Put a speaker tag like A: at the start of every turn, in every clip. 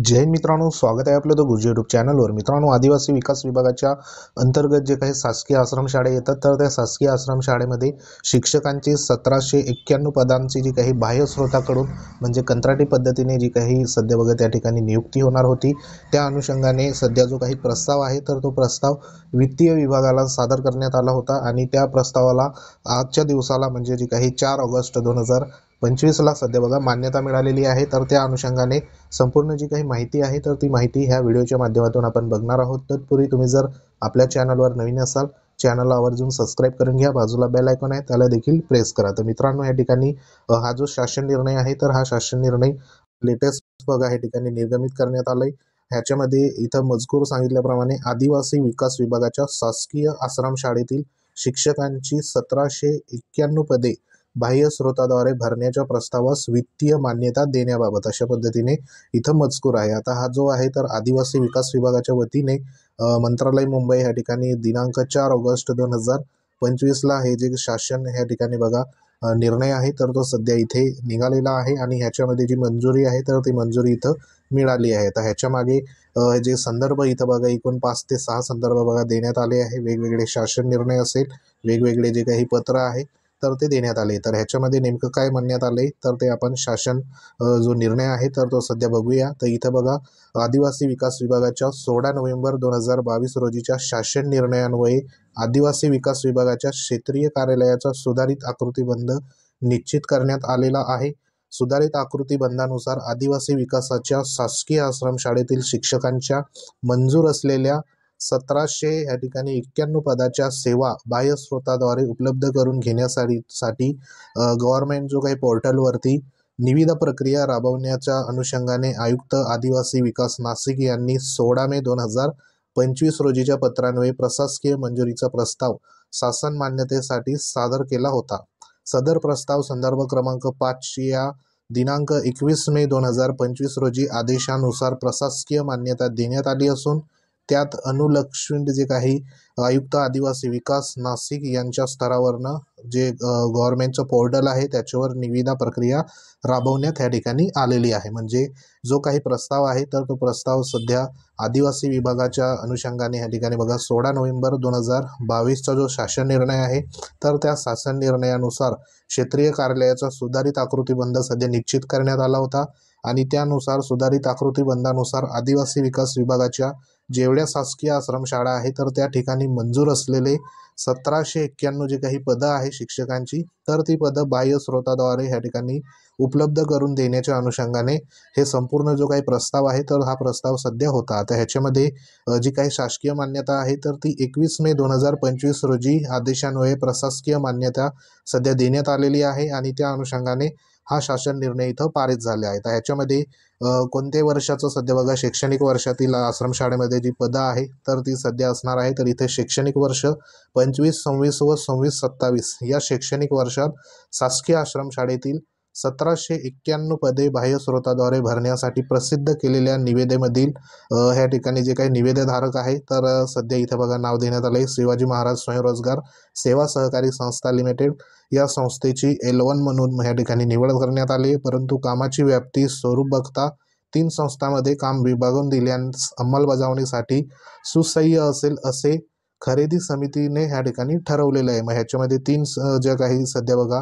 A: जय हिंद मित्रांनो, स्वागत आहे आपलं गुरुजी यूट्यूब चॅनलवर। मित्रांनो, आदिवासी विकास विभागाच्या अंतर्गत जे काही शासकीय आश्रमशाळा येतात, तर त्या शासकीय आश्रमशाळेमध्ये शिक्षकांची 1791 पदांची जी काही बाह्य स्रोताकडून म्हणजे कंत्राटी पद्धतीने जी काही सध्या बघा त्या ठिकाणी नियुक्ती होणार होती, त्या अनुषंगाने सध्या जो काही प्रस्ताव आहे तर तो प्रस्ताव वित्तीय विभागाला सादर करण्यात आला होता आणि त्या प्रस्तावाला आजच्या दिवसाला म्हणजे जी काही 4 ऑगस्ट 2025ला सध्या बघा मान्यता मिळालेली आहे। तर त्या अनुषंगाने संपूर्ण जी काही माहिती आहे तर ती माहिती ह्या व्हिडिओच्या माध्यमातून आपण बघणार आहोत। तत्पूर्वी तुम्ही जर आपल्या चॅनलवर नवीन असाल, चॅनलला आवर्जून सबस्क्राईब करून घ्या, बाजूला बेल आयकॉन आहे त्याला देखील प्रेस करा। तर मित्रांनो, या ठिकाणी हा जो शासन निर्णय आहे तर हा शासन निर्णय लेटेस्ट बघा या ठिकाणी निर्गमित करण्यात आलाय। ह्याच्यामध्ये इथं मजकूर सांगितल्याप्रमाणे आदिवासी विकास विभागाच्या शासकीय आश्रमशाळेतील शिक्षकांची 1791 पदे बाह्य स्रोताद्वारे भरण्याच्या प्रस्तावास वित्तीय मान्यता देण्याबाबत अशा पद्धतीने इथं मजकूर आहे। आता हा जो आहे तर आदिवासी विकास विभागाच्या वतीने मंत्रालय मुंबई या ठिकाणी दिनांक 4 ऑगस्ट 2025ला हे जे शासन या ठिकाणी बघा निर्णय आहे तर तो सध्या इथे निघालेला आहे आणि ह्याच्यामध्ये जी मंजुरी आहे तर ती मंजुरी इथं मिळाली आहे। तर ह्याच्या मागे जे संदर्भ इथं बघा एकूण 5 ते 6 संदर्भ बघा देण्यात आले आहे। वेगवेगळे शासन निर्णय असेल, वेगवेगळे जे काही पत्र आहे तर ते देण्यात आले। तर ह्याच्यामध्ये नेमकं काय म्हणण्यात आले तर ते आपण शासन जो निर्णय आहे तर तो सध्या बघूया। तर इथं बघा आदिवासी विकास विभागाच्या 16 नोव्हेंबर 2022 रोजीच्या शासन निर्णयान्वये आदिवासी विकास विभागाच्या क्षेत्रीय कार्यालयाचा सुधारित आकृतीबंध निश्चित करण्यात आलेला आहे। सुधारित आकृतीबंधानुसार आदिवासी विकासाच्या शासकीय आश्रमशाळेतील शिक्षकांच्या मंजूर असलेल्या 1791 पदाच्या सेवा बाह्य स्रोताद्वारे उपलब्ध करून घेण्यासाठी गव्हर्नमेंट जो काही पोर्टलवरती निविदा प्रक्रिया राबवण्याच्या अनुषंगाने आयुक्त आदिवासी विकास नाशिक यांनी 16 मे 2025 रोजीच्या पत्रान्वये प्रशासकीय मंजुरीचा प्रस्ताव शासन मान्यतेसाठी सादर केला होता। सदर प्रस्ताव संदर्भ क्रमांक 5 या दिनांक 21 मे 2025 रोजी आदेशानुसार प्रशासकीय मान्यता देण्यात आली असून त्यात अनुलक्षित जे काही आयुक्त आदिवासी विकास नाशिक यांच्या स्तरावरनं जे गव्हर्नमेंटचं पोर्टल आहे त्याच्यावर निविदा प्रक्रिया राबवण्यात या ठिकाणी आलेली आहे। म्हणजे जो काही प्रस्ताव आहे तर तो प्रस्ताव सध्या आदिवासी विभागाच्या अनुषंगाने या ठिकाणी बघा 16 नोव्हेंबर 2022चा जो शासन निर्णय आहे तर त्या शासन निर्णयानुसार क्षेत्रीय कार्यालयाचा सुधारित आकृतीबंध सध्या निश्चित करण्यात आला होता आणि त्यानुसार सुधारित आकृतीबंधानुसार आदिवासी विकास विभागाच्या जेवढ्या शासकीय आश्रमशाळा आहे तर त्या ठिकाणी मंजूर असलेले 1791 जे काही पदं आहे शिक्षकांची तर ती पदं बाह्य स्रोताद्वारे ह्या ठिकाणी उपलब्ध करून देण्याच्या अनुषंगाने हे संपूर्ण जो काही प्रस्ताव आहे तर हा प्रस्ताव सध्या होता। आता ह्याच्यामध्ये जी काही शासकीय मान्यता आहे तर ती 21 मे 2025 रोजी आदेशान्वये प्रशासकीय मान्यता सध्या देण्यात आलेली आहे आणि त्या अनुषंगाने हा शासन निर्णय इथं पारित झाले आहे। तर ह्याच्यामध्ये कोणत्या वर्षाचं सध्या बघा शैक्षणिक वर्षातील आश्रमशाळेमध्ये जी पदं आहे तर ती सध्या असणार आहे। तर इथे शैक्षणिक वर्ष 25-26 व 26-27 या शैक्षणिक वर्षात शासकीय आश्रमशाळेतील 1791 पदे बाह्य स्रोताद्वारे भरण्यासाठी प्रसिद्ध केलेल्या निविदेमधील ह्या ठिकाणी जे काही निविदेधारक आहे तर सध्या इथं बघा नाव देण्यात आले शिवाजी महाराज स्वयंरोजगार सेवा सहकारी संस्था लिमिटेड या संस्थेची L1 म्हणून या ठिकाणी निवड करण्यात आली। परंतु कामाची व्याप्ती स्वरूप बघता 3 संस्थांमध्ये काम विभागून दिल्यास अंमलबजावणीसाठी सुसह्य असेल असे खरेदी समितीने ह्या ठिकाणी ठरवलेलं आहे। मग ह्याच्यामध्ये 3 ज्या काही सध्या बघा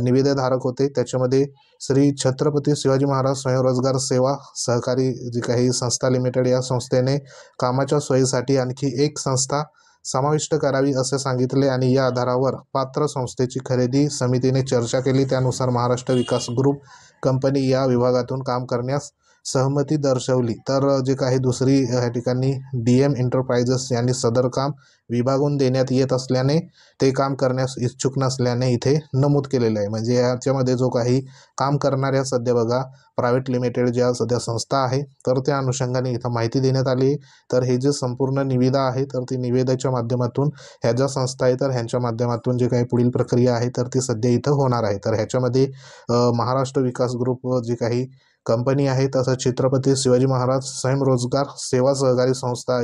A: निविदेधारक होते त्याच्यामध्ये श्री छत्रपती शिवाजी महाराज स्वयंरोजगार सेवा सहकारी जी काही संस्था लिमिटेड या संस्थेने कामाच्या सोयीसाठी आणखी एक संस्था समाविष्ट करावी असे सांगितले आणि या आधारावर पात्र संस्थेची खरेदी समितीने चर्चा केली। त्यानुसार महाराष्ट्र विकास ग्रुप कंपनी या विभागातून काम करण्यास सहमती दर्शवली। तर जे काही दुसरी या ठिकाणी DM एंटरप्राइजेस यांनी सदर काम विभागून देण्यात येत असल्याने ते काम करण्यास इच्छुक नसल्याने इथे नमूद केलेलं आहे। म्हणजे याच्यामध्ये जो काही काम करणाऱ्या सध्या बघा प्रायव्हेट लिमिटेड ज्या सध्या संस्था आहे तर त्या अनुषंगाने इथं माहिती देण्यात आली। तर हे जे संपूर्ण निविदा आहे तर ती निविदेच्या माध्यमातून ह्या ज्या संस्था आहे तर ह्यांच्या माध्यमातून जे काही पुढील प्रक्रिया आहे तर ती सध्या इथं होणार आहे। तर ह्याच्यामध्ये महाराष्ट्र विकास ग्रुप जी काही कंपनी आहे तसंच छत्रपती शिवाजी महाराज स्वयंरोजगार सेवा सहकारी संस्था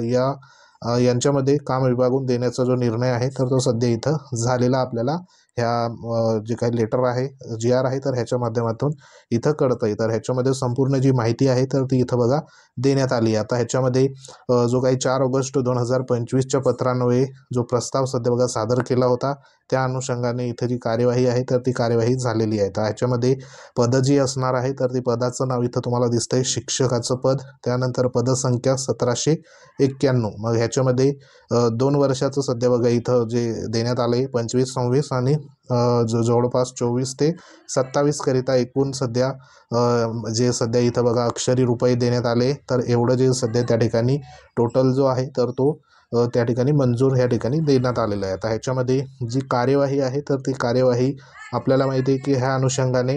A: यांच्यामध्ये काम विभागून देण्याचा जो निर्णय आहे तर तो सध्या इथं झालेला आपल्याला ह्या जे काही लेटर आहे GR आहे तर ह्याच्या माध्यमातून इथं कळतं आहे। तर ह्याच्यामध्ये संपूर्ण जी माहिती आहे तर ती इथं बघा देण्यात आली आहे। आता ह्याच्यामध्ये जो काही 4 ऑगस्ट 2025च्या पत्रान्वये जो प्रस्ताव सध्या बघा सादर केला होता त्या अनुषंगाने इथे जी कार्यवाही आहे तर ती कार्यवाही झालेली आहे। तर ह्याच्यामध्ये पद जी असणार आहे तर ती पदाचं नाव इथं तुम्हाला दिसतंय शिक्षकाचं पद, त्यानंतर पदसंख्या 1791। मग ह्याच्यामध्ये 2 वर्षाचं सध्या बघा इथं जे देण्यात आले 25-26 आणि जवळपास 24 ते 27 करिता एकूण सध्या जे सध्या इथं बघा अक्षरी रुपये देण्यात आले तर एवढं जे सध्या त्या ठिकाणी टोटल जो आहे तर तो त्या ठिकाणी मंजूर ह्या ठिकाणी देण्यात आलेला आहे। आता ह्याच्यामध्ये जी कार्यवाही आहे तर ती कार्यवाही आपल्याला माहिती आहे की ह्या अनुषंगाने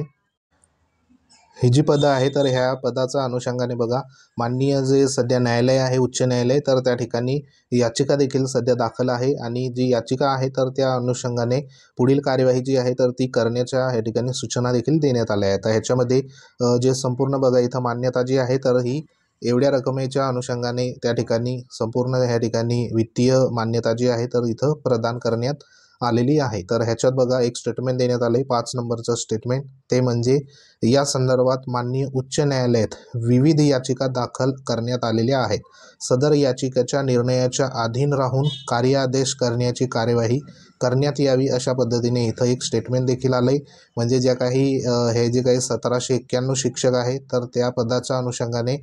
A: ही जी पदं आहे तर ह्या पदाच्या अनुषंगाने बघा माननीय जे सध्या न्यायालय आहे उच्च न्यायालय तर त्या ठिकाणी याचिका देखील सध्या दाखल आहे आणि जी याचिका आहे तर त्या अनुषंगाने पुढील कार्यवाही जी आहे तर ती करण्याच्या ह्या ठिकाणी सूचना देखील देण्यात आल्या आहेत। तर ह्याच्यामध्ये जे संपूर्ण बघा इथं मान्यता जी आहे तर ही एवढ्या रकमेच्या अनुषंगाने त्या ठिकाणी संपूर्ण ह्या ठिकाणी वित्तीय मान्यता जी आहे तर इथं प्रदान करण्यात आलेली आहे। तर ह्याच्यात बघा एक स्टेटमेंट देण्यात आले 5 नंबरचं स्टेटमेंट, ते म्हणजे या संदर्भात माननीय उच्च न्यायालयात विविध याचिका दाखल करण्यात आलेल्या आहेत। सदर याचिकेच्या निर्णयाच्या अधीन राहून कार्यादेश करण्याची कार्यवाही करण्यात यावी अशा पद्धतीने इथं एक स्टेटमेंट देखील आलंय। म्हणजे ज्या काही हे जे काही 1791 शिक्षक आहेत तर त्या पदाच्या अनुषंगाने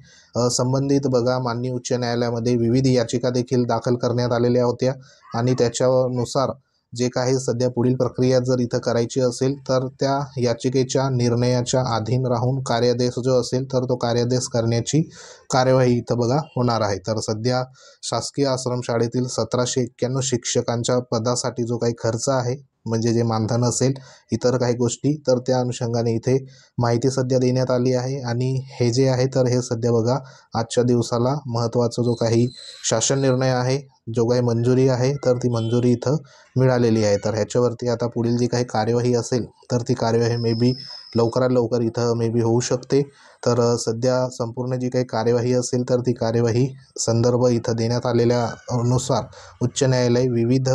A: संबंधित बघा माननीय उच्च न्यायालयामध्ये विविध याचिका देखील दाखल करण्यात आलेल्या होत्या आणि त्याच्यानुसार जे काही सध्या पुढील प्रक्रिया जर इथं करायची असेल तर त्या याचिकेच्या निर्णयाच्या अधीन राहून कार्यादेश जो असेल तर तो कार्यादेश करण्याची कार्यवाही इथं बघा होणार आहे। तर सध्या शासकीय आश्रमशाळेतील 1791 शिक्षकांच्या पदासाठी जो काही खर्च आहे म्हणजे जे मानधन असेल इतर काही गोष्टी तर त्या अनुषंगाने इथे माहिती सध्या देण्यात आली आहे आणि हे जे आहे तर हे सध्या बघा आजच्या दिवसाला महत्त्वाचा जो काही शासन निर्णय आहे जो काही मंजुरी आहे तर ती मंजुरी इथं मिळालेली आहे। तर ह्याच्यावरती आता पुढील जी काही कार्यवाही असेल तर ती कार्यवाही मे बी लवकरात लवकर इथं मे बी होऊ शकते। तर सध्या संपूर्ण जी काही कार्यवाही असेल तर ती कार्यवाही संदर्भ इथं देण्यात आलेल्या नुसार उच्च न्यायालय विविध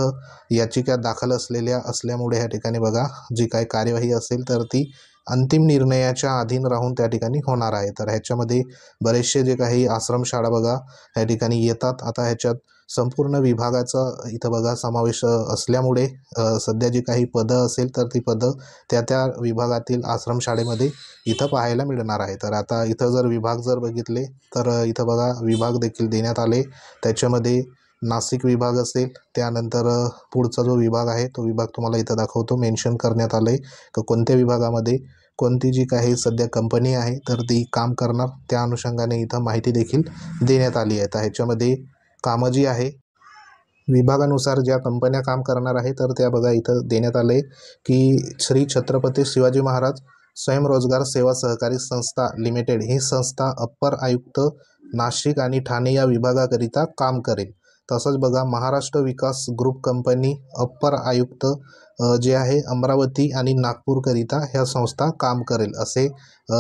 A: याचिका दाखल असल्यामुळे ह्या ठिकाणी बघा जी काही कार्यवाही असेल तर ती अंतिम निर्णयाच्या अधीन राहून त्या ठिकाणी होणार आहे। तर ह्याच्यामध्ये बरेचसे जे काही आश्रमशाळा बघा ह्या ठिकाणी येतात। आता ह्याच्यात संपूर्ण विभागाचा इथं बघा समावेश असल्यामुळे सध्या जी काही पदं असेल तर ती पदं त्या विभागातील आश्रमशाळेमध्ये इथं पाहायला मिळणार आहे। तर आता इथं जर विभाग जर बघितले तर इथं बघा विभाग देखील देण्यात आले, त्याच्यामध्ये नाशिक विभाग असेल, त्यानंतर पुढचा जो विभाग आहे तो विभाग तुम्हाला इथं दाखवतो, मेन्शन करण्यात आलं आहे की कोणत्या विभागामध्ये कोणती जी काही सध्या कंपनी आहे तर ती काम करणार त्या अनुषंगाने इथं माहिती देखील देण्यात आली आहे। तर ह्याच्यामध्ये कामं जी आहे विभागानुसार ज्या कंपन्या काम करणार आहे तर त्या बघा इथं देण्यात आले की श्री छत्रपती शिवाजी महाराज स्वयंरोजगार सेवा सहकारी संस्था लिमिटेड ही संस्था अप्पर आयुक्त नाशिक आणि ठाणे या विभागाकरिता काम करेल। तसंच बघा महाराष्ट्र विकास ग्रुप कंपनी अप्पर आयुक्त जे आहे अमरावती आणि नागपूरकरिता ह्या संस्था काम करेल असे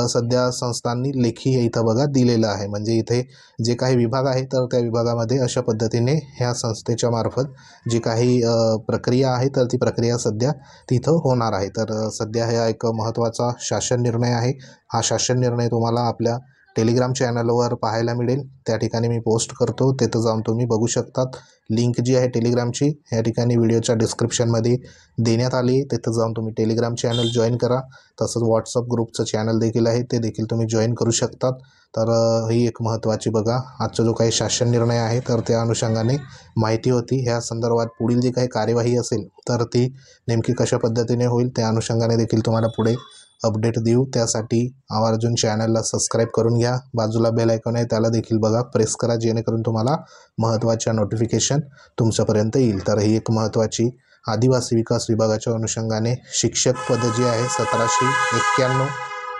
A: सध्या संस्थांनी लेखी इथं बघा दिलेलं आहे। म्हणजे इथे जे काही विभाग आहे तर त्या विभागामध्ये अशा पद्धतीने ह्या संस्थेच्या मार्फत जी काही प्रक्रिया आहे तर ती प्रक्रिया सध्या तिथं होणार आहे। तर सध्या हा एक महत्त्वाचा शासन निर्णय आहे। हा शासन निर्णय तुम्हाला आपल्या टेलिग्राम चॅनलवर पाहायला मिळेल, त्या ठिकाणी मी पोस्ट करतो, तिथं जाऊन तुम्ही बघू शकतात। लिंक जी आहे टेलिग्रामची ह्या ठिकाणी व्हिडिओच्या डिस्क्रिप्शनमध्ये देण्यात आली, तिथं जाऊन तुम्ही टेलिग्राम चॅनल जॉईन करा। तसंच व्हॉट्सअप ग्रुपचं चॅनल देखील आहे ते देखील तुम्ही जॉईन करू शकतात। तर ही एक महत्त्वाची बघा आजचा जो काही शासन निर्णय आहे तर त्या अनुषंगाने माहिती होती। ह्या संदर्भात पुढील जी काही कार्यवाही असेल तर ती नेमकी कशा पद्धतीने होईल त्या अनुषंगाने देखील तुम्हाला पुढे अपडेट देऊ। त्यासाठी आवर्जून चॅनलला सबस्क्राईब करून घ्या, बाजूला बेल आयकॉन आहे त्याला देखील बघा प्रेस करा, जेणेकरून तुम्हाला महत्त्वाच्या नोटिफिकेशन तुमच्यापर्यंत येईल। तर ही एक महत्त्वाची आदिवासी विकास विभागाच्या अनुषंगाने शिक्षक पद जी आहे 1791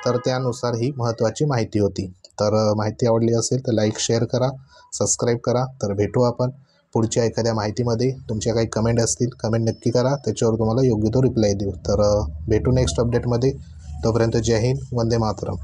A: तर त्यानुसार ही महत्त्वाची माहिती होती। तर माहिती आवडली असेल तर लाईक शेअर करा, सबस्क्राईब करा। तर भेटू आपण पुढच्या एखाद्या माहितीमध्ये। तुमच्या काही कमेंट असतील कमेंट नक्की करा, त्याच्यावर तुम्हाला योग्य तो रिप्लाय देऊ। तर भेटू नेक्स्ट अपडेटमध्ये, तोपर्यंत जय हिंद, वंदे मातरम।